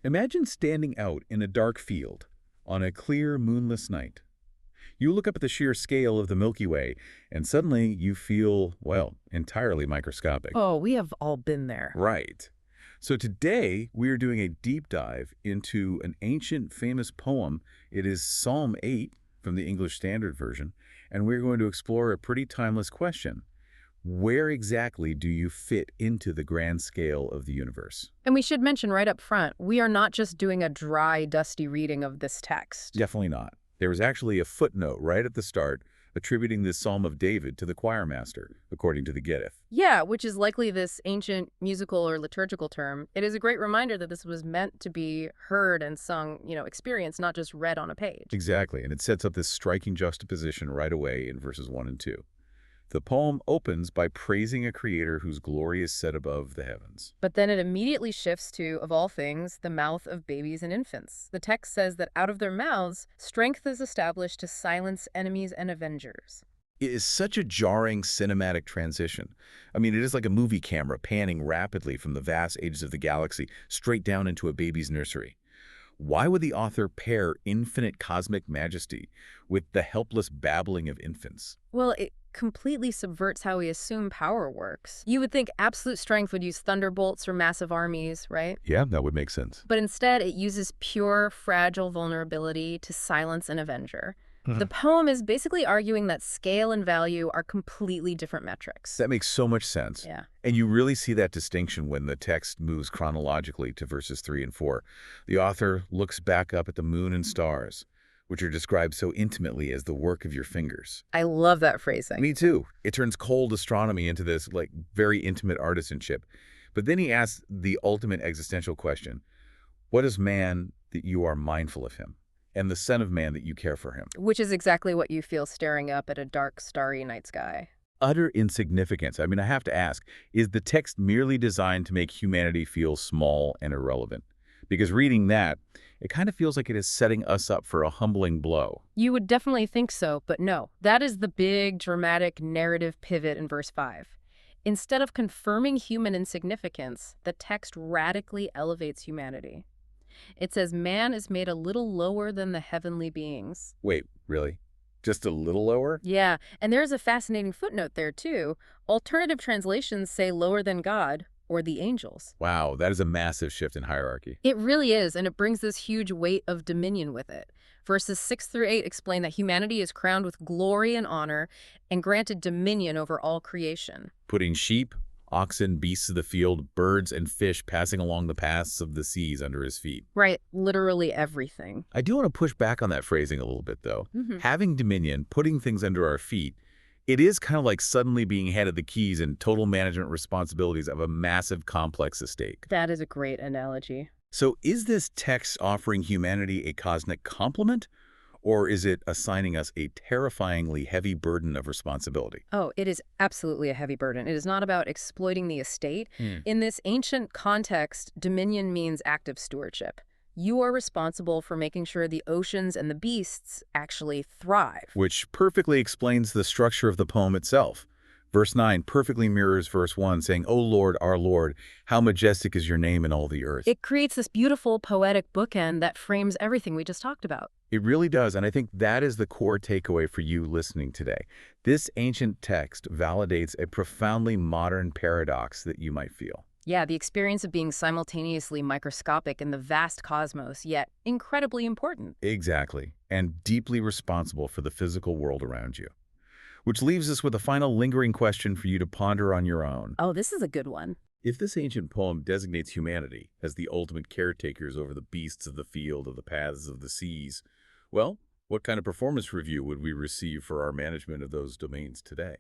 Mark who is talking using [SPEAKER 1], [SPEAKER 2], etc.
[SPEAKER 1] Imagine standing out in a dark field on a clear, moonless night. You look up at the sheer scale of the Milky Way, and suddenly you feel, well, entirely microscopic.
[SPEAKER 2] Oh, we have all been there.
[SPEAKER 1] Right. So today, we are doing a deep dive into an ancient, famous poem. It is Psalm 8 from the English Standard Version, and we're going to explore a pretty timeless question. Where exactly do you fit into the grand scale of the universe?
[SPEAKER 2] And we should mention right up front, we are not just doing a dry, dusty reading of this text.
[SPEAKER 1] Definitely not. There was actually a footnote right at the start attributing this Psalm of David to the choir master, according to the Gittith.
[SPEAKER 2] Yeah, which is likely this ancient musical or liturgical term. It is a great reminder that this was meant to be heard and sung, experienced, not just read on a page.
[SPEAKER 1] Exactly, and it sets up this striking juxtaposition right away in verses 1 and 2. The poem opens by praising a creator whose glory is set above the heavens.
[SPEAKER 2] But then it immediately shifts to, of all things, the mouth of babies and infants. The text says that out of their mouths, strength is established to silence enemies and avengers.
[SPEAKER 1] It is such a jarring cinematic transition. I mean, it is like a movie camera panning rapidly from the vast ages of the galaxy straight down into a baby's nursery. Why would the author pair infinite cosmic majesty with the helpless babbling of infants?
[SPEAKER 2] Well, it completely subverts how we assume power works. You would think absolute strength would use thunderbolts or massive armies, right?
[SPEAKER 1] Yeah, that would make sense.
[SPEAKER 2] But instead, it uses pure, fragile vulnerability to silence an avenger. The poem is basically arguing that scale and value are completely different metrics.
[SPEAKER 1] That makes so much sense.
[SPEAKER 2] Yeah.
[SPEAKER 1] And you really see that distinction when the text moves chronologically to verses 3 and 4. The author looks back up at the moon and stars, which are described so intimately as the work of your fingers.
[SPEAKER 2] I love that phrasing.
[SPEAKER 1] Me too. It turns cold astronomy into this, very intimate artisanship. But then he asks the ultimate existential question: what is man that you are mindful of him, and the Son of Man that you care for him?
[SPEAKER 2] Which is exactly what you feel staring up at a dark, starry night sky.
[SPEAKER 1] Utter insignificance. I mean, I have to ask, is the text merely designed to make humanity feel small and irrelevant? Because reading that, it kind of feels like it is setting us up for a humbling blow.
[SPEAKER 2] You would definitely think so, but no. That is the big, dramatic narrative pivot in verse 5. Instead of confirming human insignificance, the text radically elevates humanity. It says man is made a little lower than the heavenly beings.
[SPEAKER 1] Wait, really? Just a little lower?
[SPEAKER 2] Yeah, and there's a fascinating footnote there, too. Alternative translations say lower than God or the angels.
[SPEAKER 1] Wow, that is a massive shift in hierarchy.
[SPEAKER 2] It really is, and it brings this huge weight of dominion with it. Verses 6 through 8 explain that humanity is crowned with glory and honor and granted dominion over all creation.
[SPEAKER 1] Putting sheep, oxen, beasts of the field, birds, and fish passing along the paths of the seas under his feet.
[SPEAKER 2] Right, literally everything.
[SPEAKER 1] I do want to push back on that phrasing a little bit, though. Having dominion, putting things under our feet, it is kind of like suddenly being handed the keys and total management responsibilities of a massive, complex estate.
[SPEAKER 2] That is a great analogy.
[SPEAKER 1] So is this text offering humanity a cosmic compliment, or is it assigning us a terrifyingly heavy burden of responsibility?
[SPEAKER 2] Oh, it is absolutely a heavy burden. It is not about exploiting the estate. In this ancient context, dominion means active stewardship. You are responsible for making sure the oceans and the beasts actually thrive.
[SPEAKER 1] Which perfectly explains the structure of the poem itself. Verse 9 perfectly mirrors verse 1, saying, "O Lord, our Lord, how majestic is your name in all the earth."
[SPEAKER 2] It creates this beautiful poetic bookend that frames everything we just talked about.
[SPEAKER 1] It really does, and I think that is the core takeaway for you listening today. This ancient text validates a profoundly modern paradox that you might feel.
[SPEAKER 2] Yeah, the experience of being simultaneously microscopic in the vast cosmos, yet incredibly important.
[SPEAKER 1] Exactly, and deeply responsible for the physical world around you. Which leaves us with a final lingering question for you to ponder on your own.
[SPEAKER 2] Oh, this is a good one.
[SPEAKER 1] If this ancient poem designates humanity as the ultimate caretakers over the beasts of the field, of the paths of the seas, well, what kind of performance review would we receive for our management of those domains today?